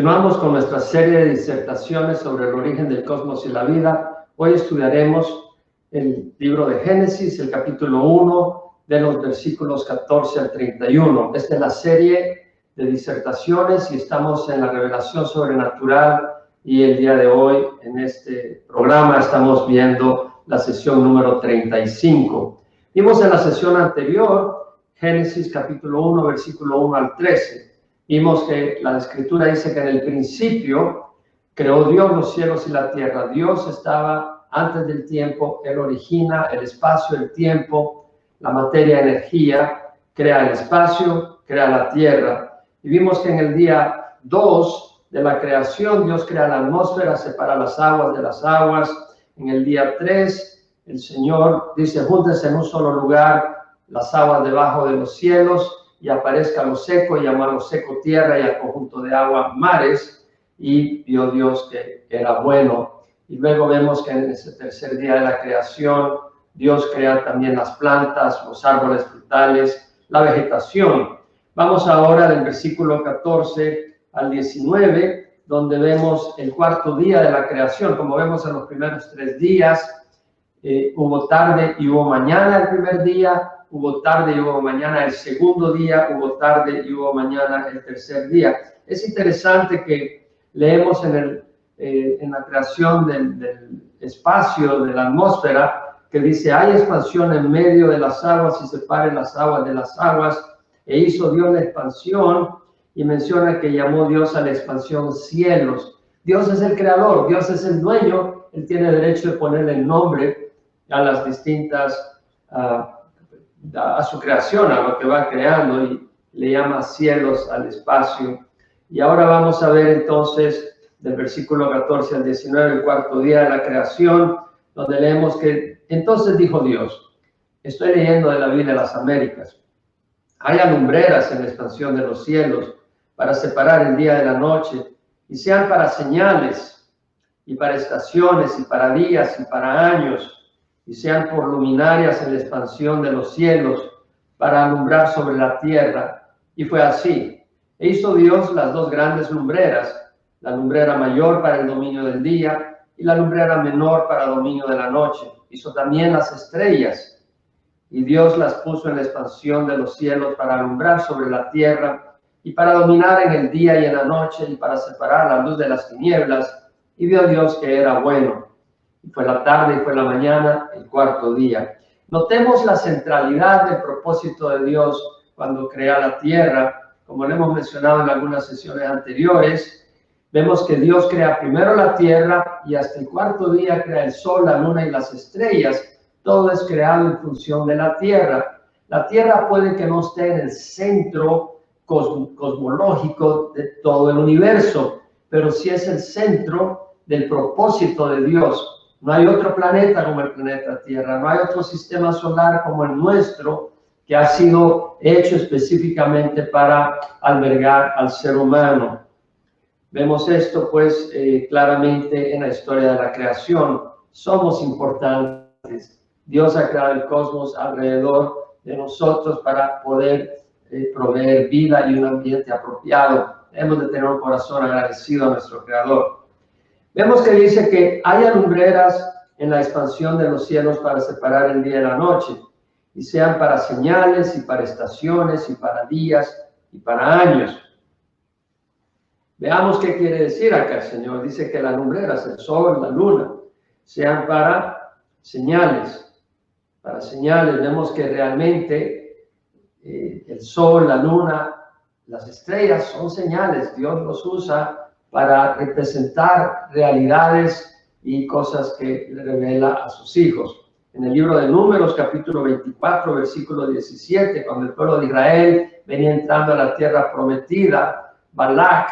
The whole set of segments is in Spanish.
Continuamos con nuestra serie de disertaciones sobre el origen del cosmos y la vida. Hoy estudiaremos el libro de Génesis, el capítulo 1, de los versículos 14 al 31. Esta es la serie de disertaciones y estamos en la revelación sobrenatural, y el día de hoy en este programa estamos viendo la sesión número 35. Vimos en la sesión anterior Génesis capítulo 1, versículo 1 al 13. Vimos que la Escritura dice que en el principio creó Dios los cielos y la tierra. Dios estaba antes del tiempo, Él origina el espacio, el tiempo, la materia, energía, crea el espacio, crea la tierra. Y vimos que en el día 2 de la creación, Dios crea la atmósfera, separa las aguas de las aguas. En el día 3, el Señor dice, júntense en un solo lugar las aguas debajo de los cielos, y aparezca lo seco, y llamó a lo seco tierra, y al conjunto de agua mares, y vio Dios que era bueno. Y luego vemos que en ese tercer día de la creación, Dios crea también las plantas, los árboles frutales, la vegetación. Vamos ahora del versículo 14 al 19, donde vemos el cuarto día de la creación. Como vemos en los primeros 3 días, hubo tarde y hubo mañana el primer día, hubo tarde y hubo mañana el segundo día, hubo tarde y hubo mañana el tercer día. Es interesante que leemos en la creación del espacio, de la atmósfera, que dice, hay expansión en medio de las aguas y separen las aguas de las aguas, e hizo Dios la expansión, y menciona que llamó Dios a la expansión cielos. Dios es el creador, Dios es el dueño, Él tiene derecho de ponerle el nombre a las distintas a su creación, a lo que va creando, y le llama cielos al espacio. Y ahora vamos a ver entonces del versículo 14 al 19, el cuarto día de la creación, donde leemos que entonces dijo Dios, estoy leyendo de la Biblia de las Américas, haya lumbreras en la expansión de los cielos para separar el día de la noche, y sean para señales y para estaciones y para días y para años, y sean por luminarias en la expansión de los cielos, para alumbrar sobre la tierra. Y fue así. E hizo Dios las 2 grandes lumbreras, la lumbrera mayor para el dominio del día, y la lumbrera menor para el dominio de la noche. Hizo también las estrellas, y Dios las puso en la expansión de los cielos para alumbrar sobre la tierra, y para dominar en el día y en la noche, y para separar la luz de las tinieblas. Y vio Dios que era bueno. Y fue la tarde y fue la mañana, el cuarto día. Notemos la centralidad del propósito de Dios cuando crea la tierra. Como lo hemos mencionado en algunas sesiones anteriores, vemos que Dios crea primero la tierra y hasta el cuarto día crea el sol, la luna y las estrellas. Todo es creado en función de la tierra. La tierra puede que no esté en el centro cosmológico de todo el universo, pero sí es el centro del propósito de Dios. No hay otro planeta como el planeta Tierra, no hay otro sistema solar como el nuestro que ha sido hecho específicamente para albergar al ser humano. Vemos esto pues claramente en la historia de la creación. Somos importantes. Dios ha creado el cosmos alrededor de nosotros para poder proveer vida y un ambiente apropiado. Hemos de tener un corazón agradecido a nuestro Creador. Vemos que dice que haya lumbreras en la expansión de los cielos para separar el día de la noche, y sean para señales y para estaciones y para días y para años. Veamos qué quiere decir acá el Señor. Dice que las lumbreras, el sol, la luna, sean para señales. Para señales, vemos que realmente el sol, la luna, las estrellas son señales. Dios los usa para representar realidades y cosas que le revela a sus hijos. En el libro de Números, capítulo 24, versículo 17, cuando el pueblo de Israel venía entrando a la tierra prometida, Balac,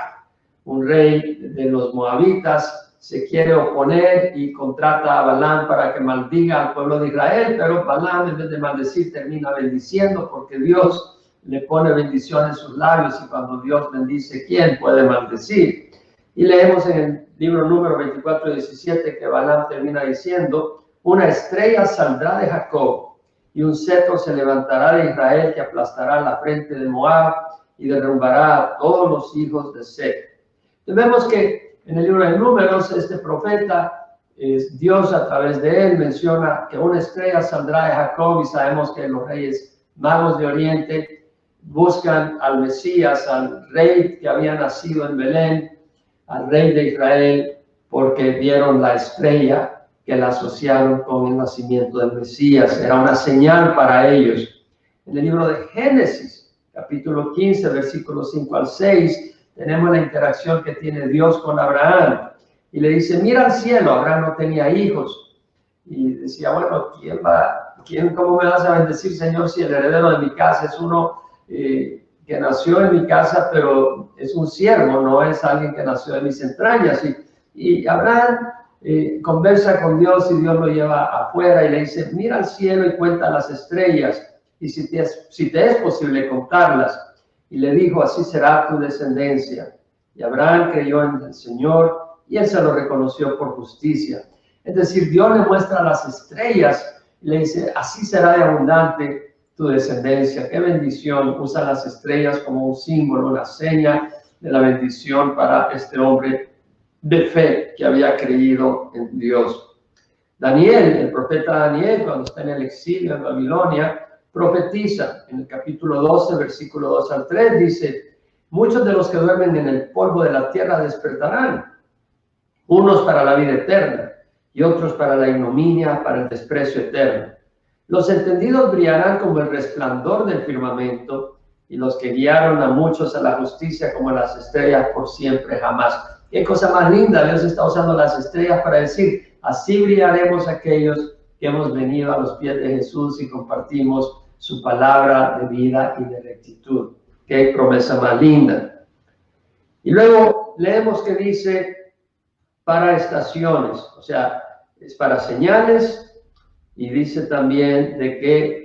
un rey de los moabitas, se quiere oponer y contrata a Balaam para que maldiga al pueblo de Israel, pero Balaam, en vez de maldecir, termina bendiciendo, porque Dios le pone bendición en sus labios, y cuando Dios bendice, ¿quién puede maldecir? Y leemos en el libro número 24, 17, que Balaam termina diciendo, una estrella saldrá de Jacob, y un cetro se levantará de Israel, que aplastará la frente de Moab, y derrumbará a todos los hijos de Set. Vemos que en el libro de Números, este profeta, Dios a través de él menciona que una estrella saldrá de Jacob, y sabemos que los reyes magos de Oriente buscan al Mesías, al rey que había nacido en Belén, al rey de Israel, porque vieron la estrella que la asociaron con el nacimiento del Mesías. Era una señal para ellos. En el libro de Génesis, capítulo 15, versículos 5 al 6, tenemos la interacción que tiene Dios con Abraham. Y le dice, mira al cielo. Abraham no tenía hijos. Y decía, bueno, ¿cómo me vas a bendecir, Señor, si el heredero de mi casa es uno que nació en mi casa, pero es un siervo, no es alguien que nació de mis entrañas? Y Abraham conversa con Dios, y Dios lo lleva afuera y le dice, mira al cielo y cuenta las estrellas, y si te es posible contarlas. Y le dijo, así será tu descendencia. Y Abraham creyó en el Señor, y él se lo reconoció por justicia. Es decir, Dios le muestra las estrellas y le dice, así será de abundante tu descendencia. Qué bendición. Usa las estrellas como un símbolo, una seña de la bendición para este hombre de fe que había creído en Dios. Daniel, el profeta Daniel, cuando está en el exilio en Babilonia, profetiza en el capítulo 12, versículo 2 al 3, dice, muchos de los que duermen en el polvo de la tierra despertarán, unos para la vida eterna y otros para la ignominia, para el desprecio eterno. Los entendidos brillarán como el resplandor del firmamento, y los que guiaron a muchos a la justicia como las estrellas por siempre jamás. Qué cosa más linda. Dios está usando las estrellas para decir, así brillaremos aquellos que hemos venido a los pies de Jesús y compartimos su palabra de vida y de rectitud. Qué promesa más linda. Y luego leemos que dice, para estaciones, o sea, es para señales, y dice también de que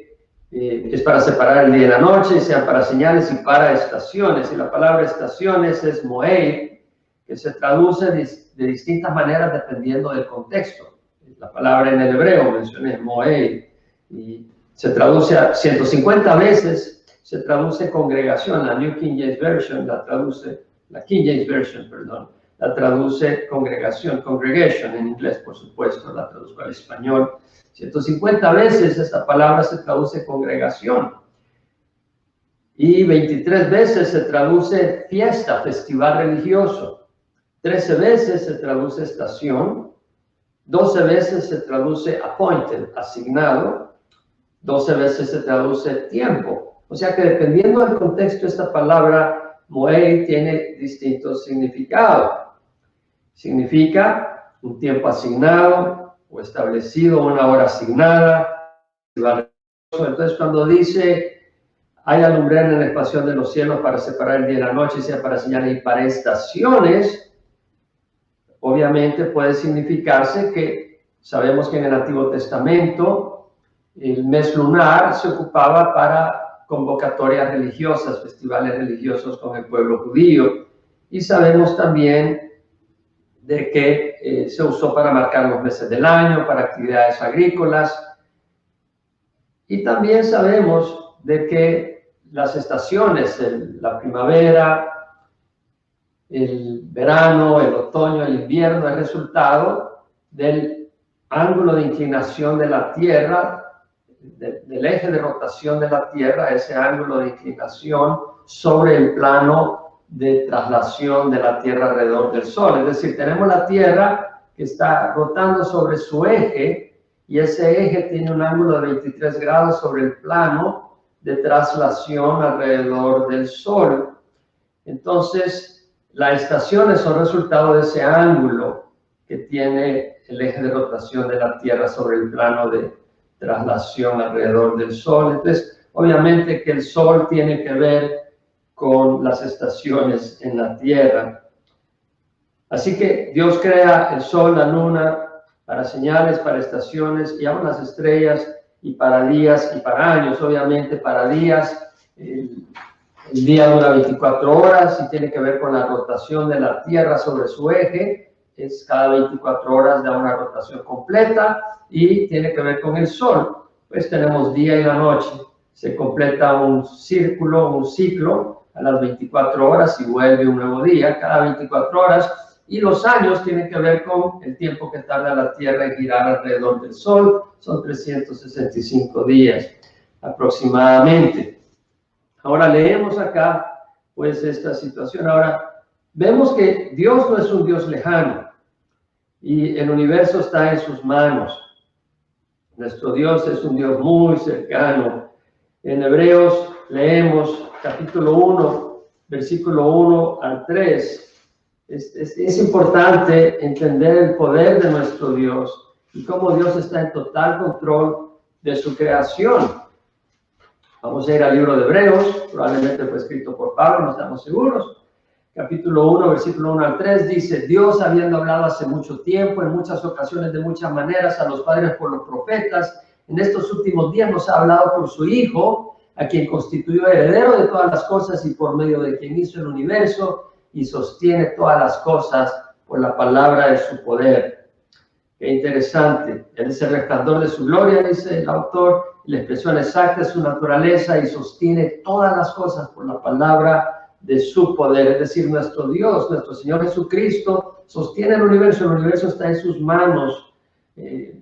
es para separar el día y la noche, sean para señales y para estaciones. Y la palabra estaciones es moed, que se traduce de distintas maneras dependiendo del contexto. La palabra en el hebreo mencioné moed, y se traduce a 150 veces, se traduce congregación. La New King James Version la traduce, la King James Version, perdón, la traduce congregación, congregation en inglés, por supuesto, la traduzco al español. 150 veces esta palabra se traduce congregación, y 23 veces se traduce fiesta, festival religioso. 13 veces se traduce estación, 12 veces se traduce appointed, asignado, 12 veces se traduce tiempo. O sea que dependiendo del contexto, esta palabra moed tiene distintos significados. Significa un tiempo asignado o establecido, una hora asignada. Entonces, cuando dice hay alumbrar en la expansión de los cielos para separar el día y la noche, sea para señales y para estaciones, obviamente puede significarse que sabemos que en el Antiguo Testamento el mes lunar se ocupaba para convocatorias religiosas, festivales religiosos con el pueblo judío, y sabemos también de que se usó para marcar los meses del año, para actividades agrícolas. Y también sabemos de que las estaciones, la primavera, el verano, el otoño, el invierno, es resultado del ángulo de inclinación de la Tierra, del eje de rotación de la Tierra, ese ángulo de inclinación sobre el plano de traslación de la Tierra alrededor del Sol. Es decir, tenemos la Tierra que está rotando sobre su eje, y ese eje tiene un ángulo de 23 grados sobre el plano de traslación alrededor del Sol. Entonces, las estaciones son resultado de ese ángulo que tiene el eje de rotación de la Tierra sobre el plano de traslación alrededor del Sol. Entonces, obviamente que el Sol tiene que ver con las estaciones en la Tierra. Así que Dios crea el Sol, la Luna, para señales, para estaciones, y aún las estrellas, y para días y para años. Obviamente para días, el día dura 24 horas y tiene que ver con la rotación de la Tierra sobre su eje. Es cada 24 horas da una rotación completa, y tiene que ver con el Sol. Pues tenemos día y la noche. Se completa un círculo, un ciclo a las 24 horas y vuelve un nuevo día cada 24 horas. Y los años tienen que ver con el tiempo que tarda la Tierra en girar alrededor del Sol. Son 365 días aproximadamente. Ahora leemos acá, pues, esta situación. Ahora, vemos que Dios no es un Dios lejano y el universo está en sus manos. Nuestro Dios es un Dios muy cercano. En Hebreos leemos capítulo 1, versículo 1 al 3. Es importante entender el poder de nuestro Dios y cómo Dios está en total control de su creación. Vamos a ir al libro de Hebreos, probablemente fue escrito por Pablo, no estamos seguros. Capítulo 1, versículo 1 al 3 dice: Dios, habiendo hablado hace mucho tiempo, en muchas ocasiones, de muchas maneras, a los padres por los profetas, en estos últimos días nos ha hablado por su Hijo, a quien constituyó heredero de todas las cosas y por medio de quien hizo el universo y sostiene todas las cosas por la palabra de su poder. Qué interesante. Él es el resplandor de su gloria, dice el autor, la expresión exacta de su naturaleza, y sostiene todas las cosas por la palabra de su poder. Es decir, nuestro Dios, nuestro Señor Jesucristo, sostiene el universo está en sus manos.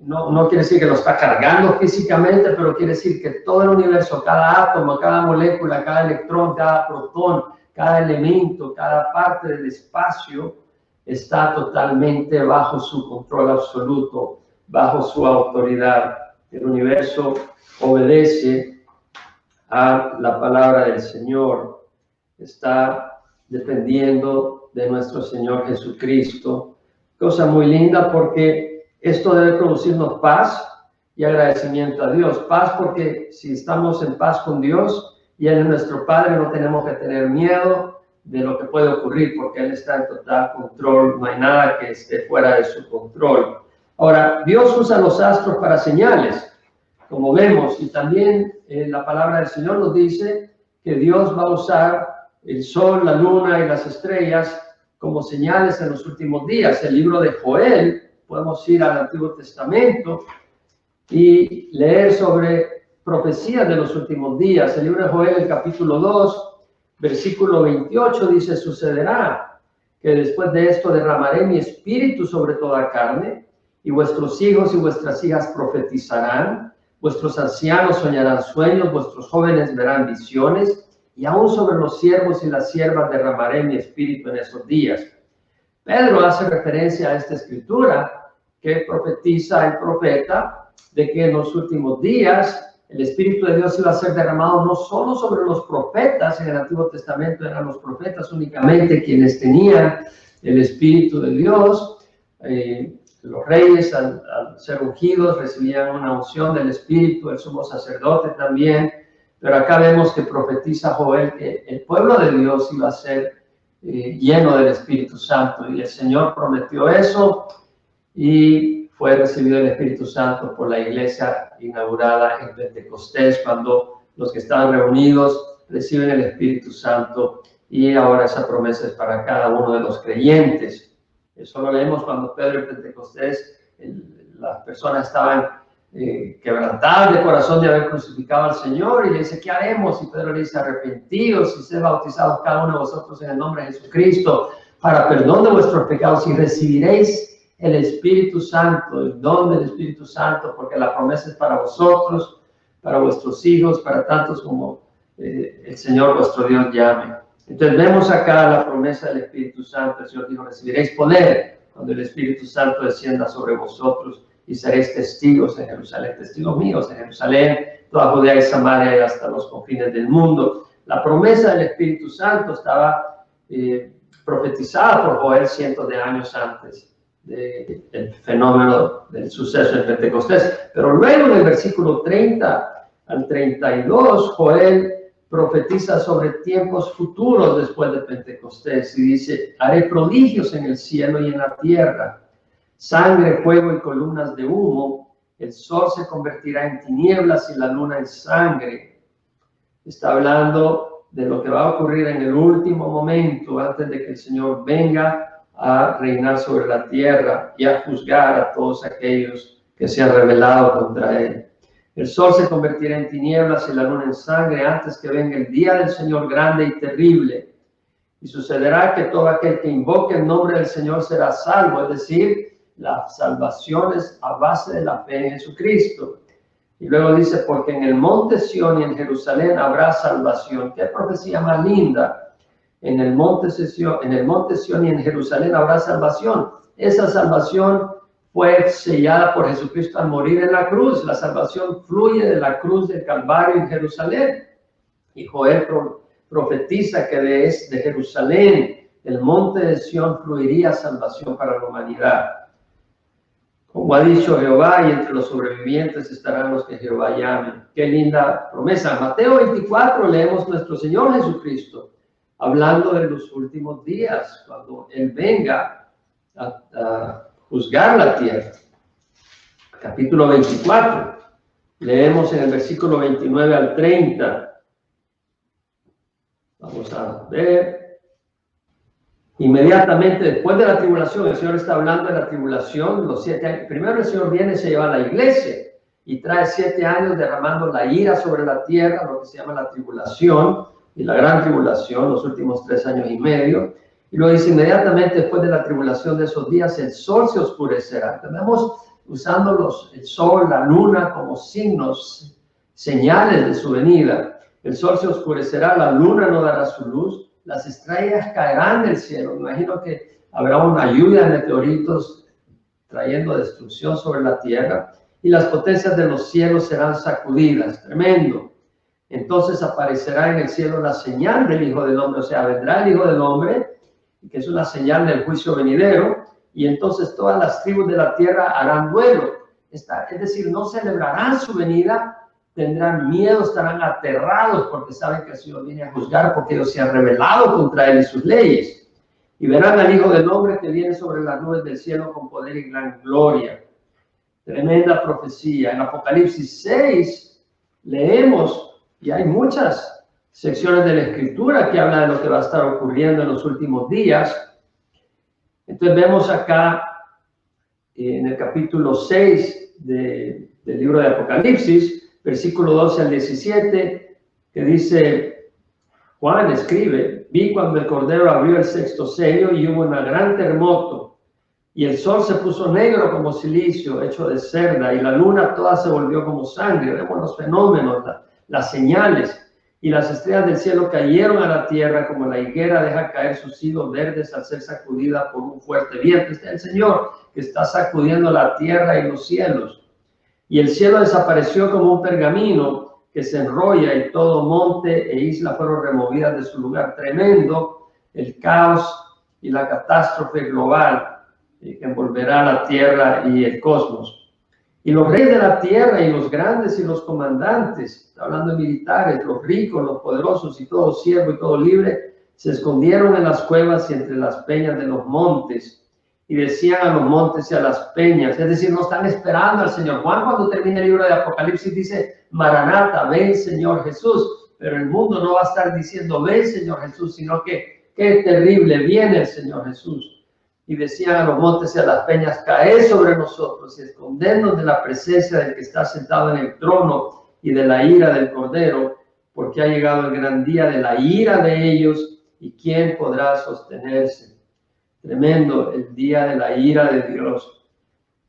No quiere decir que lo está cargando físicamente, pero quiere decir que todo el universo, cada átomo, cada molécula, cada electrón, cada protón, cada elemento, cada parte del espacio está totalmente bajo su control absoluto, bajo su autoridad. El universo obedece a la palabra del Señor, está dependiendo de nuestro Señor Jesucristo. Cosa muy linda, porque esto debe producirnos paz y agradecimiento a Dios. Paz porque si estamos en paz con Dios y Él es nuestro Padre, no tenemos que tener miedo de lo que puede ocurrir, porque Él está en total control, no hay nada que esté fuera de su control. Ahora, Dios usa los astros para señales, como vemos, y también la palabra del Señor nos dice que Dios va a usar el sol, la luna y las estrellas como señales en los últimos días. El libro de Joel, podemos ir al Antiguo Testamento y leer sobre profecías de los últimos días. El libro de Joel, el capítulo 2, versículo 28, dice: sucederá que después de esto derramaré mi espíritu sobre toda carne, y vuestros hijos y vuestras hijas profetizarán, vuestros ancianos soñarán sueños, vuestros jóvenes verán visiones, y aún sobre los siervos y las siervas derramaré mi espíritu en esos días. Pedro hace referencia a esta escritura que profetiza el profeta de que en los últimos días el Espíritu de Dios iba a ser derramado no solo sobre los profetas. En el Antiguo Testamento eran los profetas únicamente quienes tenían el Espíritu de Dios. Los reyes, al ser ungidos, recibían una unción del Espíritu, el sumo sacerdote también. Pero acá vemos que profetiza Joel que el pueblo de Dios iba a ser lleno del Espíritu Santo, y el Señor prometió eso, y fue recibido el Espíritu Santo por la iglesia inaugurada en Pentecostés, cuando los que estaban reunidos reciben el Espíritu Santo, y ahora esa promesa es para cada uno de los creyentes. Eso lo leemos cuando Pedro en Pentecostés, las personas estaban quebrantadas de corazón de haber crucificado al Señor, y le dice: ¿qué haremos? Y Pedro le dice: arrepentidos y sed bautizados cada uno de vosotros en el nombre de Jesucristo para perdón de vuestros pecados, y recibiréis el Espíritu Santo, el don del Espíritu Santo, porque la promesa es para vosotros, para vuestros hijos, para tantos como el Señor vuestro Dios llame. Entonces vemos acá la promesa del Espíritu Santo. El Señor dijo: recibiréis poder cuando el Espíritu Santo descienda sobre vosotros, y seréis testigos en Jerusalén, testigos míos en Jerusalén, toda Judea y Samaria y hasta los confines del mundo. La promesa del Espíritu Santo estaba profetizada por Joel cientos de años antes del fenómeno del suceso en Pentecostés. Pero luego en el versículo 30 al 32, Joel profetiza sobre tiempos futuros después de Pentecostés, y dice: haré prodigios en el cielo y en la tierra, sangre, fuego y columnas de humo, el sol se convertirá en tinieblas y la luna en sangre. Está hablando de lo que va a ocurrir en el último momento, antes de que el Señor venga a reinar sobre la tierra y a juzgar a todos aquellos que se han rebelado contra Él. El sol se convertirá en tinieblas y la luna en sangre antes que venga el día del Señor grande y terrible. Y sucederá que todo aquel que invoque el nombre del Señor será salvo, es decir, la salvación es a base de la fe en Jesucristo. Y luego dice, porque en el monte Sión y en Jerusalén habrá salvación. Qué profecía más linda. En el monte Sión y en Jerusalén habrá salvación. Esa salvación fue sellada por Jesucristo al morir en la cruz. La salvación fluye de la cruz del Calvario en Jerusalén. Y Joel profetiza que de Jerusalén, el monte de Sión, fluiría salvación para la humanidad. Como ha dicho Jehová, y entre los sobrevivientes estarán los que Jehová llame. Qué linda promesa. En Mateo 24 leemos nuestro Señor Jesucristo hablando de los últimos días, cuando Él venga a juzgar la tierra. Capítulo 24. Leemos en el versículo 29 al 30. Vamos a ver. Inmediatamente después de la tribulación, el Señor está hablando de la tribulación, los 7 años. Primero el Señor viene y se lleva a la iglesia y trae 7 años derramando la ira sobre la tierra, lo que se llama la tribulación y la gran tribulación, los últimos 3 años y medio. Y luego dice, inmediatamente después de la tribulación de esos días, el sol se oscurecerá. Tenemos usando el sol, la luna como signos, señales de su venida. El sol se oscurecerá, la luna no dará su luz. Las estrellas caerán del cielo. Me imagino que habrá una lluvia de meteoritos trayendo destrucción sobre la tierra y las potencias de los cielos serán sacudidas. Tremendo. Entonces aparecerá en el cielo la señal del Hijo del Hombre, o sea, vendrá el Hijo del Hombre, que es una señal del juicio venidero, y entonces todas las tribus de la tierra harán duelo. Es decir, no celebrarán su venida, tendrán miedo, estarán aterrados porque saben que el Señor viene a juzgar porque ellos se han rebelado contra Él y sus leyes. Y verán al Hijo del Hombre que viene sobre las nubes del cielo con poder y gran gloria. Tremenda profecía. En Apocalipsis 6 leemos, y hay muchas secciones de la Escritura que hablan de lo que va a estar ocurriendo en los últimos días. Entonces vemos acá en el capítulo 6 del libro de Apocalipsis, versículo 12 al 17, que dice, Juan escribe, vi cuando el Cordero abrió el 6º sello y hubo un gran terremoto, y el sol se puso negro como silicio, hecho de cerda, y la luna toda se volvió como sangre. Vemos los fenómenos, las señales, y las estrellas del cielo cayeron a la tierra como la higuera deja caer sus higos verdes al ser sacudida por un fuerte viento. Este es el Señor que está sacudiendo la tierra y los cielos. Y el cielo desapareció como un pergamino que se enrolla y todo monte e isla fueron removidas de su lugar. Tremendo el caos y la catástrofe global que envolverá la tierra y el cosmos. Y los reyes de la tierra y los grandes y los comandantes, hablando de militares, los ricos, los poderosos y todo siervo y todo libre, se escondieron en las cuevas y entre las peñas de los montes. Y decían a los montes y a las peñas, es decir, no están esperando al Señor. Juan, cuando termina el libro de Apocalipsis, dice, Maranata, ven Señor Jesús. Pero el mundo no va a estar diciendo, ven Señor Jesús, sino que, qué terrible, viene el Señor Jesús. Y decían a los montes y a las peñas, caed sobre nosotros y escondernos de la presencia del que está sentado en el trono y de la ira del Cordero, porque ha llegado el gran día de la ira de ellos, y ¿quién podrá sostenerse? Tremendo, el día de la ira de Dios.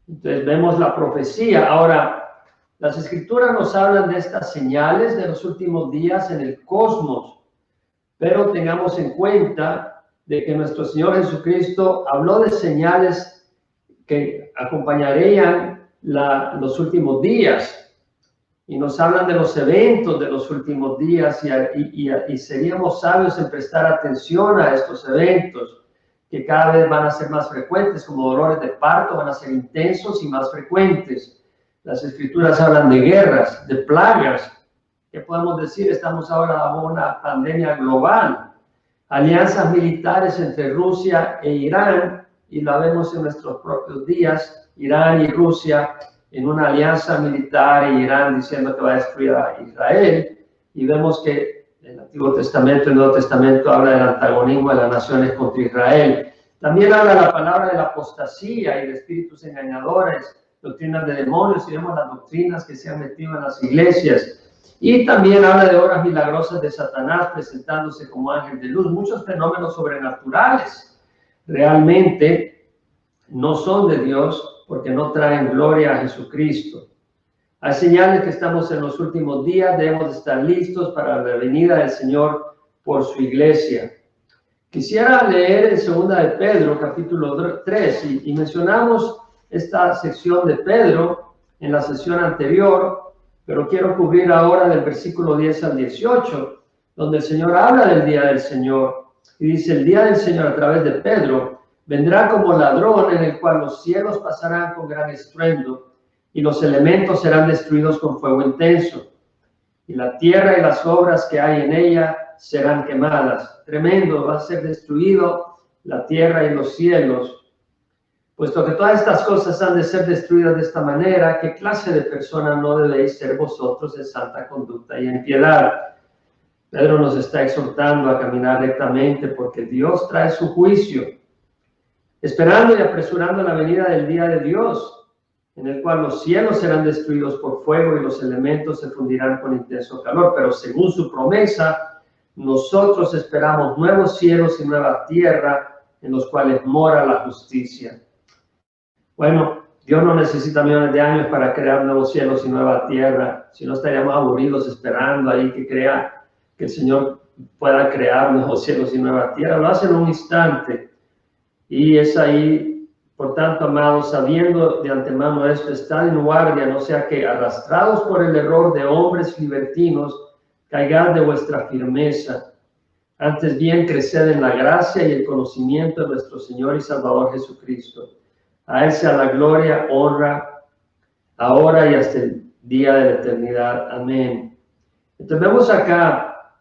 Entonces vemos la profecía. Ahora, las Escrituras nos hablan de estas señales de los últimos días en el cosmos, pero tengamos en cuenta de que nuestro Señor Jesucristo habló de señales que acompañarían los últimos días, y nos hablan de los eventos de los últimos días, y seríamos sabios en prestar atención a estos eventos, que cada vez van a ser más frecuentes, como dolores de parto, van a ser intensos y más frecuentes. Las Escrituras hablan de guerras, de plagas. ¿Qué podemos decir? Estamos ahora bajo una pandemia global. Alianzas militares entre Rusia e Irán, y la vemos en nuestros propios días, Irán y Rusia en una alianza militar, y Irán diciendo que va a destruir a Israel, y vemos que el Antiguo Testamento, el Nuevo Testamento habla del antagonismo de las naciones contra Israel. También habla la palabra de la apostasía y de espíritus engañadores doctrinas de demonios y vemos las doctrinas que se han metido en las iglesias. Y también habla de obras milagrosas de Satanás presentándose como ángel de luz. Muchos fenómenos sobrenaturales realmente no son de Dios porque no traen gloria a Jesucristo. Hay señales que estamos en los últimos días, debemos estar listos para la venida del Señor por su iglesia. Quisiera leer en 2 de Pedro, capítulo 3, y mencionamos esta sección de Pedro en la sesión anterior, pero quiero cubrir ahora del versículo 10 al 18, donde el Señor habla del día del Señor, y dice: el día del Señor, a través de Pedro, vendrá como ladrón, en el cual los cielos pasarán con gran estruendo, y los elementos serán destruidos con fuego intenso, y la tierra y las obras que hay en ella serán quemadas. Tremendo, va a ser destruido la tierra y los cielos. Puesto que todas estas cosas han de ser destruidas de esta manera, ¿qué clase de persona no debéis ser vosotros en santa conducta y en piedad? Pedro nos está exhortando a caminar rectamente porque Dios trae su juicio, esperando y apresurando la venida del día de Dios, en el cual los cielos serán destruidos por fuego y los elementos se fundirán con intenso calor. Pero según su promesa, nosotros esperamos nuevos cielos y nueva tierra en los cuales mora la justicia. Bueno, Dios no necesita millones de años para crear nuevos cielos y nueva tierra, si no estaríamos aburridos esperando ahí que el Señor pueda crear nuevos cielos y nueva tierra. Lo hace en un instante. Y es ahí, por tanto, amados, sabiendo de antemano esto, estad en guardia, no sea que, arrastrados por el error de hombres libertinos, caigad de vuestra firmeza. Antes bien, creced en la gracia y el conocimiento de nuestro Señor y Salvador Jesucristo. A Él sea la gloria, honra, ahora y hasta el día de la eternidad. Amén. Entonces vemos acá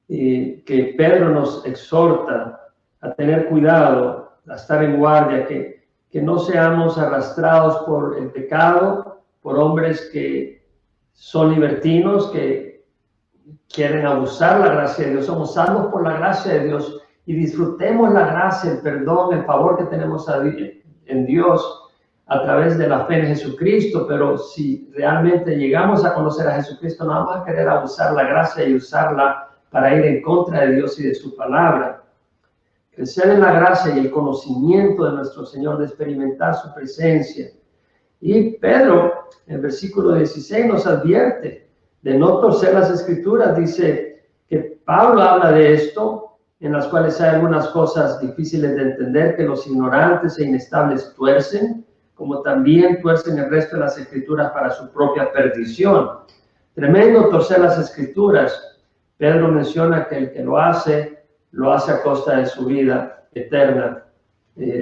que Pedro nos exhorta a tener cuidado, a estar en guardia, que no seamos arrastrados por el pecado, por hombres que son libertinos, que quieren abusar la gracia de Dios. Somos salvos por la gracia de Dios y disfrutemos la gracia, el perdón, el favor que tenemos en Dios a través de la fe en Jesucristo. Pero si realmente llegamos a conocer a Jesucristo, no vamos a querer abusar la gracia y usarla para ir en contra de Dios y de su palabra. Crecer en la gracia y el conocimiento de nuestro Señor, de experimentar su presencia. Y Pedro, en el versículo 16, nos advierte de no torcer las Escrituras. Dice que Pablo habla de esto, en las cuales hay algunas cosas difíciles de entender, que los ignorantes e inestables tuercen, como también tuercen el resto de las Escrituras para su propia perdición. Tremendo torcer las Escrituras. Pedro menciona que el que lo hace a costa de su vida eterna,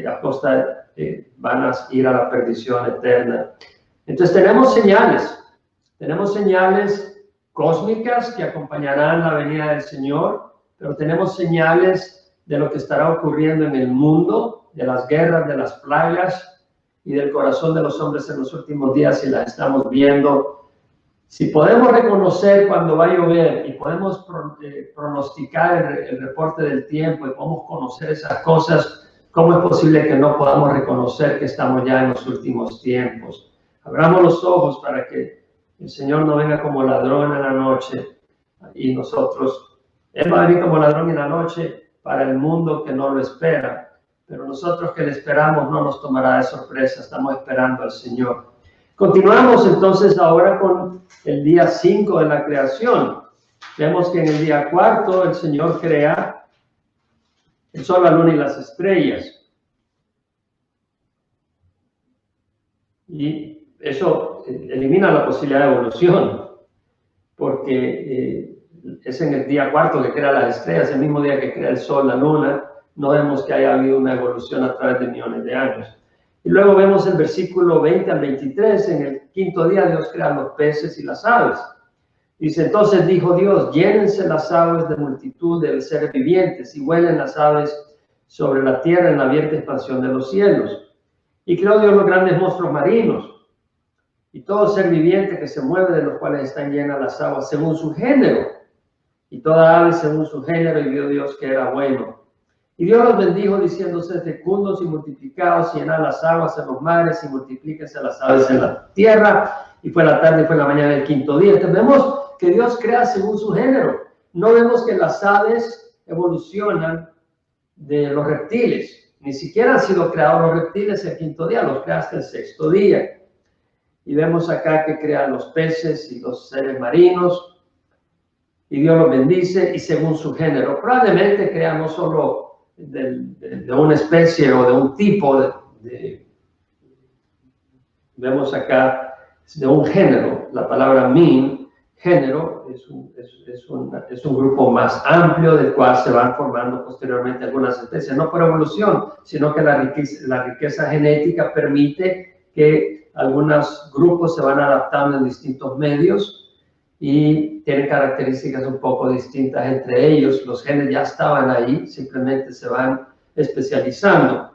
a costa van a ir a la perdición eterna. Entonces tenemos señales cósmicas que acompañarán la venida del Señor, pero tenemos señales de lo que estará ocurriendo en el mundo, de las guerras, de las plagas y del corazón de los hombres en los últimos días, y las estamos viendo. Si podemos reconocer cuando va a llover y podemos pronosticar el reporte del tiempo y podemos conocer esas cosas, ¿cómo es posible que no podamos reconocer que estamos ya en los últimos tiempos? Abramos los ojos para que el Señor no venga como ladrón en la noche y nosotros, Él va a venir como ladrón en la noche para el mundo que no lo espera, pero nosotros que le esperamos no nos tomará de sorpresa, estamos esperando al Señor. Continuamos entonces ahora con el día 5 de la creación. Vemos que en el día 4 el Señor crea el sol, la luna y las estrellas. Y eso elimina la posibilidad de evolución, porque es en el día 4 que crea las estrellas, el mismo día que crea el sol, la luna. No vemos que haya habido una evolución a través de millones de años. Y luego vemos el versículo 20 al 23, en el quinto día Dios crea los peces y las aves. Dice: entonces dijo Dios, llénense las aguas de multitud de seres vivientes y vuelen las aves sobre la tierra en la abierta expansión de los cielos. Y creó Dios los grandes monstruos marinos y todo ser viviente que se mueve, de los cuales están llenas las aguas según su género, y toda ave según su género, y vio Dios que era bueno. Y Dios los bendijo diciendo: sed fecundos y multiplicados, y llenad las aguas en los mares, y multiplíquense las aves en la tierra. Y fue la tarde y fue la mañana del quinto día. Entonces vemos que Dios crea según su género. No vemos que las aves evolucionan de los reptiles. Ni siquiera han sido creados los reptiles el quinto día, los crea hasta el sexto día. Y vemos acá que crea los peces y los seres marinos. Y Dios los bendice y según su género. Probablemente crea no solo de una especie o de un tipo vemos acá de un género. La palabra min, género, es un grupo más amplio del cual se van formando posteriormente algunas especies, no por evolución, sino que la riqueza genética permite que algunos grupos se van adaptando en distintos medios y tienen características un poco distintas entre ellos. Los genes ya estaban ahí, simplemente se van especializando.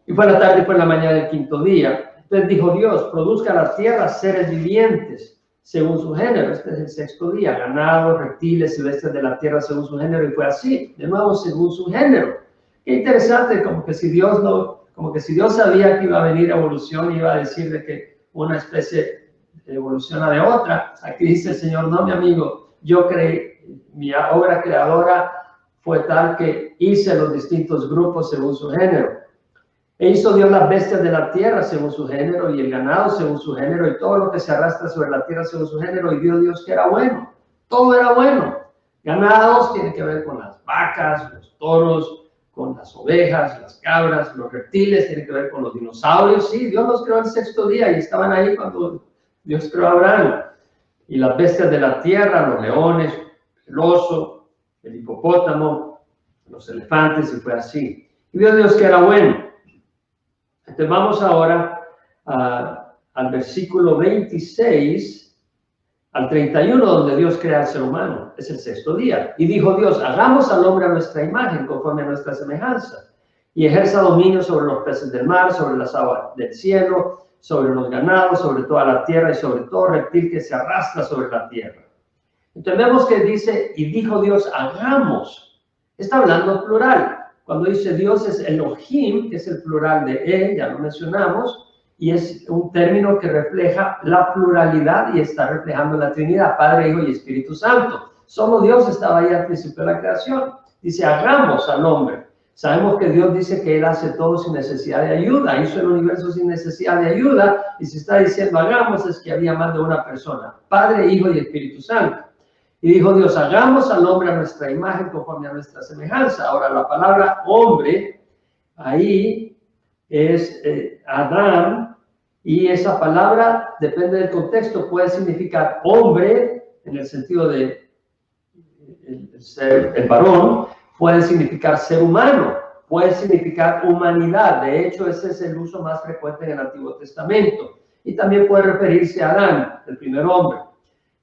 Y fue la tarde y fue la mañana del quinto día. Entonces dijo Dios: produzca la tierra seres vivientes según su género. Este es el sexto día: ganado, reptiles y bestias de la tierra según su género. Y fue así, de nuevo según su género. Qué interesante, como que si Dios sabía que iba a venir evolución, iba a decir de que una especie evoluciona de otra. Aquí dice el Señor: no, mi amigo, yo creé, mi obra creadora fue tal que hice los distintos grupos según su género. E hizo Dios las bestias de la tierra según su género, y el ganado según su género, y todo lo que se arrastra sobre la tierra según su género. Y vio Dios que era bueno. Todo era bueno. Ganados tiene que ver con las vacas, los toros, con las ovejas, las cabras. Los reptiles tienen que ver con los dinosaurios. Sí, Dios los creó el sexto día y estaban ahí cuando Dios creó a Abraham. Y las bestias de la tierra, los leones, el oso, el hipopótamo, los elefantes, y fue así. Y vio Dios que era bueno. Entonces vamos ahora al versículo 26 al 31, donde Dios crea al ser humano. Es el sexto día. Y dijo Dios: hagamos al hombre a nuestra imagen, conforme a nuestra semejanza, y ejerza dominio sobre los peces del mar, sobre las aguas del cielo, sobre los ganados, sobre toda la tierra y sobre todo reptil que se arrastra sobre la tierra. Entonces vemos que dice: y dijo Dios, hagamos. Está hablando plural. Cuando dice Dios es Elohim, que es el plural de él, ya lo mencionamos, y es un término que refleja la pluralidad y está reflejando la Trinidad, Padre, Hijo y Espíritu Santo. Solo Dios estaba ahí al principio de la creación. Dice: hagamos al hombre. Sabemos que Dios dice que Él hace todo sin necesidad de ayuda, hizo el universo sin necesidad de ayuda, y si está diciendo hagamos es que había más de una persona, Padre, Hijo y Espíritu Santo. Y dijo Dios: hagamos al hombre a nuestra imagen, conforme a nuestra semejanza. Ahora, la palabra hombre, ahí es Adán, y esa palabra, depende del contexto, puede significar hombre, en el sentido de el varón, puede significar ser humano, puede significar humanidad. De hecho, ese es el uso más frecuente en el Antiguo Testamento. Y también puede referirse a Adán, el primer hombre.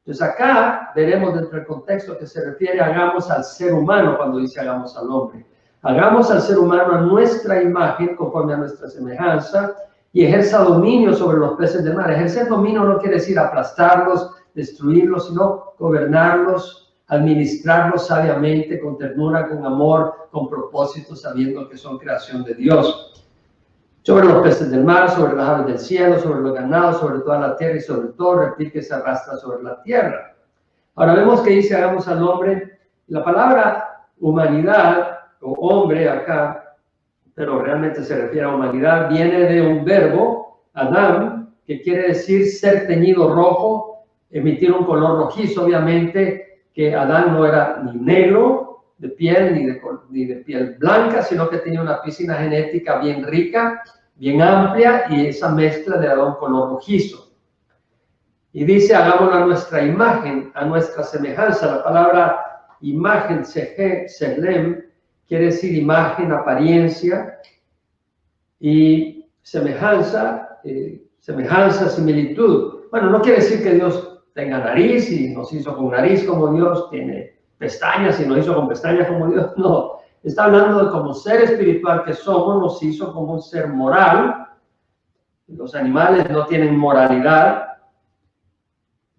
Entonces acá veremos dentro del contexto que se refiere a hagamos al ser humano cuando dice hagamos al hombre. Hagamos al ser humano a nuestra imagen, conforme a nuestra semejanza, y ejerza dominio sobre los peces del mar. Ejercer dominio no quiere decir aplastarlos, destruirlos, sino gobernarlos, administrarlos sabiamente, con ternura, con amor, con propósito, sabiendo que son creación de Dios. Sobre los peces del mar, sobre las aves del cielo, sobre los ganados, sobre toda la tierra y sobre todo reptil que se arrastra sobre la tierra. Ahora vemos que dice hagamos al hombre. La palabra humanidad o hombre acá, pero realmente se refiere a humanidad, viene de un verbo, Adán, que quiere decir ser teñido rojo, emitir un color rojizo. Obviamente que Adán no era ni negro de piel ni de piel blanca, sino que tenía una piscina genética bien rica, bien amplia, y esa mezcla le daba un color rojizo. Y dice hagámoslo a nuestra imagen, a nuestra semejanza. La palabra imagen, selem, quiere decir imagen, apariencia, y semejanza, similitud. Bueno, no quiere decir que Dios tenga nariz y nos hizo con nariz como Dios, tiene pestañas y nos hizo con pestañas como Dios. No, está hablando de como ser espiritual que somos, nos hizo como un ser moral. Los animales no tienen moralidad,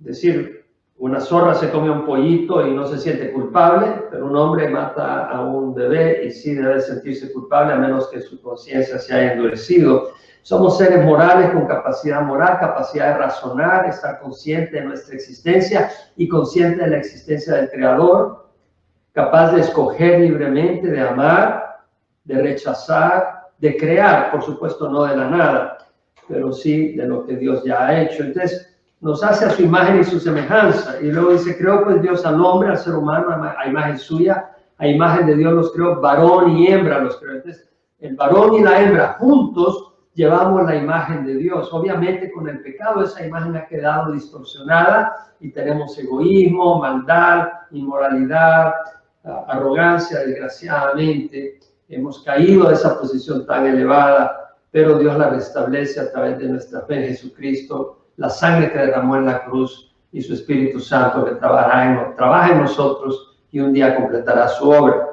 es decir, Una zorra se come un pollito y no se siente culpable, pero un hombre mata a un bebé y sí debe sentirse culpable a menos que su conciencia se haya endurecido. Somos seres morales con capacidad moral, capacidad de razonar, estar consciente de nuestra existencia y consciente de la existencia del Creador, capaz de escoger libremente, de amar, de rechazar, de crear, por supuesto no de la nada, pero sí de lo que Dios ya ha hecho. Entonces, nos hace a su imagen y su semejanza. Y luego dice, creó pues Dios al hombre, al ser humano, a imagen suya, a imagen de Dios los creó, varón y hembra los creó. Entonces, el varón y la hembra juntos llevamos la imagen de Dios. Obviamente con el pecado esa imagen ha quedado distorsionada y tenemos egoísmo, maldad, inmoralidad, arrogancia, desgraciadamente. Hemos caído de esa posición tan elevada, pero Dios la restablece a través de nuestra fe en Jesucristo, la sangre que derramó en la cruz y su Espíritu Santo que trabaja en nosotros y un día completará su obra.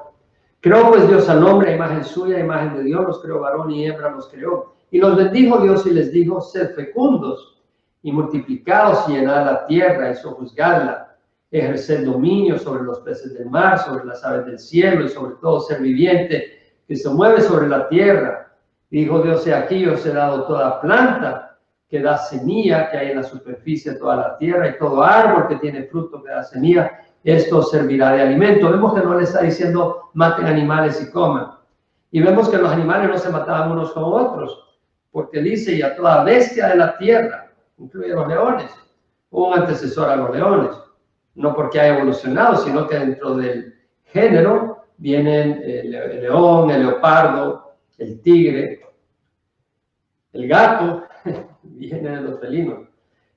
Creó pues Dios al hombre a imagen suya, a imagen de Dios, los creó, varón y hembra los creó. Y los bendijo Dios y les dijo, sed fecundos y multiplicaos y llenad la tierra y sojuzgadla, ejerced dominio sobre los peces del mar, sobre las aves del cielo y sobre todo ser viviente que se mueve sobre la tierra. Dijo Dios, he aquí os he dado toda planta que da semilla que hay en la superficie de toda la tierra y todo árbol que tiene fruto que da semilla, esto servirá de alimento. Vemos que no le está diciendo maten animales y coman. Y vemos que los animales no se mataban unos con otros, porque dice, y a toda bestia de la tierra, incluye los leones, hubo un antecesor a los leones, no porque haya evolucionado, sino que dentro del género vienen el león, el leopardo, el tigre, el gato, viene de los felinos.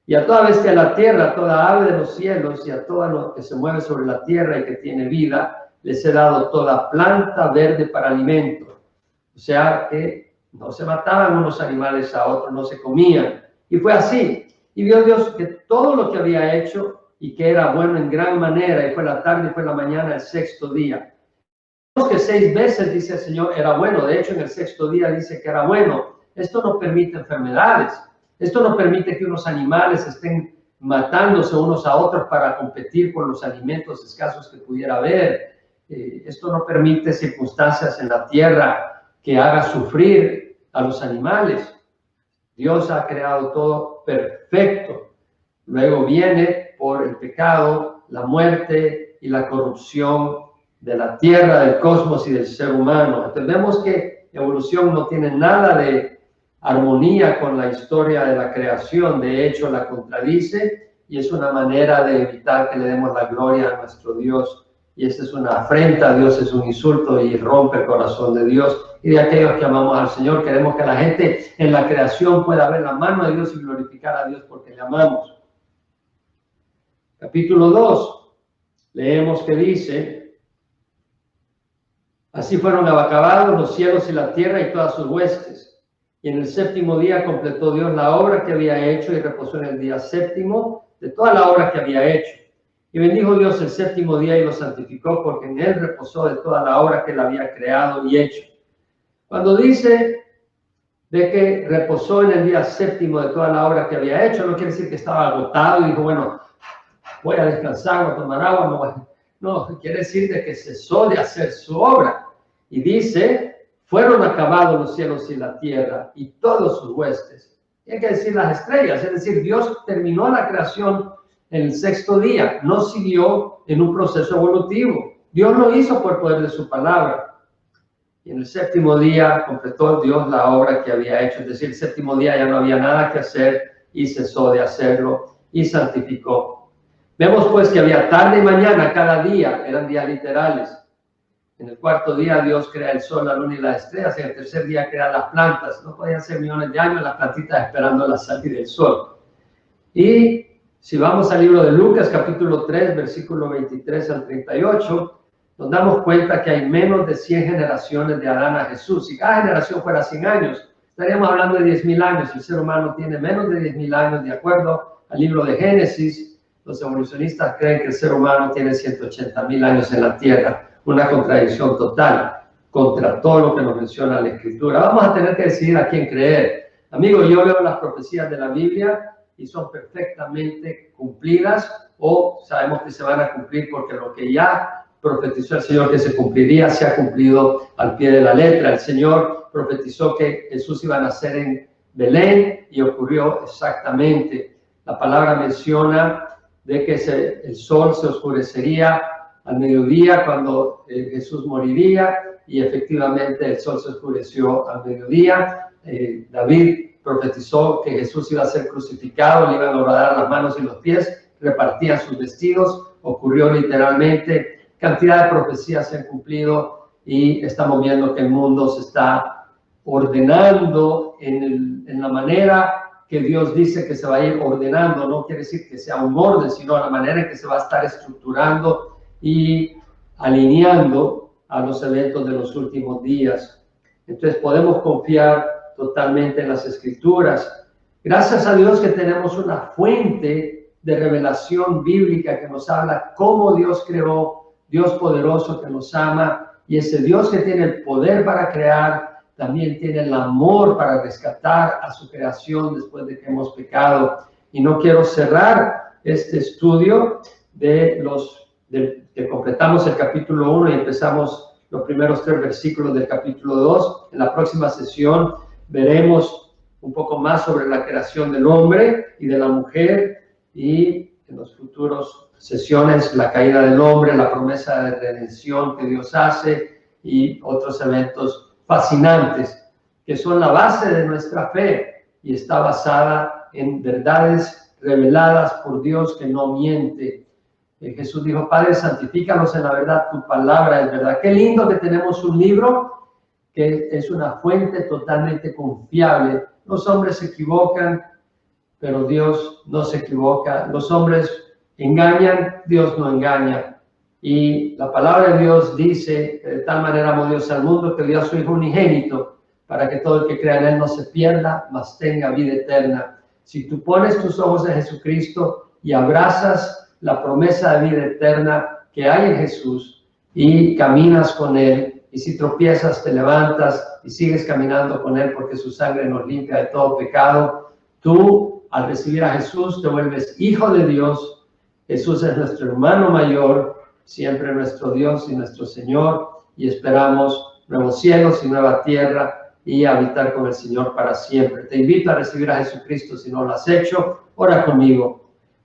Y a toda bestia de la tierra, a toda ave de los cielos y a todo lo que se mueve sobre la tierra y que tiene vida, les he dado toda planta verde para alimento. O sea que no se mataban unos animales a otros, no se comían. Y fue así. Y vio Dios que todo lo que había hecho y que era bueno en gran manera, y fue la tarde y fue la mañana, el sexto día. Que 6 veces, dice el Señor, era bueno. De hecho, en el sexto día dice que era bueno. Esto no permite enfermedades. Esto no permite que unos animales estén matándose unos a otros para competir por los alimentos escasos que pudiera haber. Esto no permite circunstancias en la tierra que haga sufrir a los animales. Dios ha creado todo perfecto. Luego viene por el pecado, la muerte y la corrupción de la tierra, del cosmos y del ser humano. Entonces vemos que evolución no tiene nada de armonía con la historia de la creación, de hecho la contradice y es una manera de evitar que le demos la gloria a nuestro Dios. Y esta es una afrenta a Dios, es un insulto y rompe el corazón de Dios y de aquellos que amamos al Señor. Queremos que la gente en la creación pueda ver la mano de Dios y glorificar a Dios porque le amamos. Capítulo 2, leemos que dice, así fueron acabados los cielos y la tierra y todas sus huestes. Y en el séptimo día completó Dios la obra que había hecho y reposó en el día séptimo de toda la obra que había hecho. Y bendijo Dios el séptimo día y lo santificó porque en él reposó de toda la obra que él había creado y hecho. Cuando dice de que reposó en el día séptimo de toda la obra que había hecho, no quiere decir que estaba agotado y dijo, bueno, voy a descansar, voy a tomar agua. No, quiere decir de que cesó de hacer su obra. Y dice, fueron acabados los cielos y la tierra y todos sus huestes. Hay que decir las estrellas, es decir, Dios terminó la creación en el sexto día, no siguió en un proceso evolutivo. Dios lo hizo por poder de su palabra. Y en el séptimo día completó Dios la obra que había hecho, es decir, el séptimo día ya no había nada que hacer y cesó de hacerlo y santificó. Vemos pues que había tarde y mañana cada día, eran días literales. En el cuarto día Dios crea el sol, la luna y las estrellas. En el tercer día crea las plantas. No podían ser millones de años las plantitas esperando la salida del sol. Y si vamos al libro de Lucas, capítulo 3, versículo 23 al 38, nos damos cuenta que hay menos de 100 generaciones de Adán a Jesús. Si cada generación fuera 100 años, estaríamos hablando de 10,000 años. El ser humano tiene menos de 10,000 años, de acuerdo al libro de Génesis. Los evolucionistas creen que el ser humano tiene 180,000 años en la tierra. Una contradicción total contra todo lo que nos menciona la Escritura. Vamos a tener que decidir a quién creer. Amigo, yo leo las profecías de la Biblia y son perfectamente cumplidas o sabemos que se van a cumplir porque lo que ya profetizó el Señor que se cumpliría se ha cumplido al pie de la letra. El Señor profetizó que Jesús iba a nacer en Belén y ocurrió exactamente. La palabra menciona de que el sol se oscurecería al mediodía cuando Jesús moriría, y efectivamente el sol se oscureció al mediodía. David profetizó que Jesús iba a ser crucificado, le iban a horadar las manos y los pies, repartían sus vestidos, ocurrió literalmente. Cantidad de profecías se han cumplido y estamos viendo que el mundo se está ordenando en la manera que Dios dice que se va a ir ordenando. No quiere decir que sea un orden, sino la manera en que se va a estar estructurando y alineando a los eventos de los últimos días. Entonces podemos confiar totalmente en las Escrituras. Gracias a Dios que tenemos una fuente de revelación bíblica que nos habla cómo Dios creó, Dios poderoso que nos ama, y ese Dios que tiene el poder para crear, también tiene el amor para rescatar a su creación después de que hemos pecado. Y no quiero cerrar este estudio que completamos el capítulo 1 y empezamos los primeros 3 versículos del capítulo 2. En la próxima sesión veremos un poco más sobre la creación del hombre y de la mujer, y en las futuras sesiones la caída del hombre, la promesa de redención que Dios hace y otros eventos fascinantes que son la base de nuestra fe y está basada en verdades reveladas por Dios que no miente. Jesús dijo: Padre, santifícanos en la verdad, tu palabra es verdad. Qué lindo que tenemos un libro que es una fuente totalmente confiable. Los hombres se equivocan, pero Dios no se equivoca. Los hombres engañan, Dios no engaña. Y la palabra de Dios dice: de tal manera amó Dios al mundo que dio a su Hijo unigénito, para que todo el que crea en Él no se pierda, mas tenga vida eterna. Si tú pones tus ojos en Jesucristo y abrazas la promesa de vida eterna que hay en Jesús y caminas con Él, y si tropiezas te levantas y sigues caminando con Él porque su sangre nos limpia de todo pecado, tú al recibir a Jesús te vuelves hijo de Dios. Jesús es nuestro hermano mayor, siempre nuestro Dios y nuestro Señor, y esperamos nuevos cielos y nueva tierra y habitar con el Señor para siempre. Te invito a recibir a Jesucristo si no lo has hecho. Ora conmigo.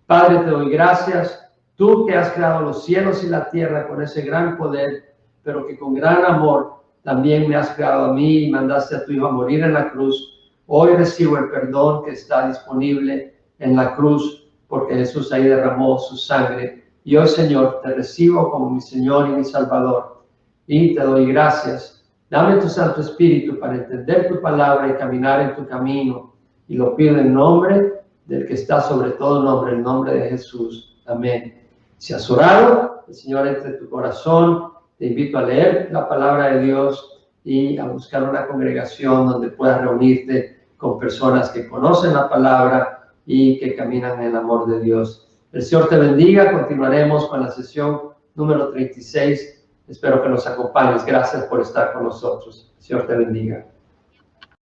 Padre, te doy gracias, tú que has creado los cielos y la tierra con ese gran poder, pero que con gran amor también me has creado a mí y mandaste a tu Hijo a morir en la cruz. Hoy recibo el perdón que está disponible en la cruz, porque Jesús ahí derramó su sangre. Y hoy, Señor, te recibo como mi Señor y mi Salvador. Y te doy gracias. Dame tu Santo Espíritu para entender tu palabra y caminar en tu camino. Y lo pido en nombre del que está sobre todo nombre, el nombre de Jesús. Amén. Si has orado, el Señor entre en tu corazón. Te invito a leer la palabra de Dios y a buscar una congregación donde puedas reunirte con personas que conocen la palabra y que caminan en el amor de Dios. El Señor te bendiga. Continuaremos con la sesión número 36. Espero que nos acompañes. Gracias por estar con nosotros. El Señor te bendiga.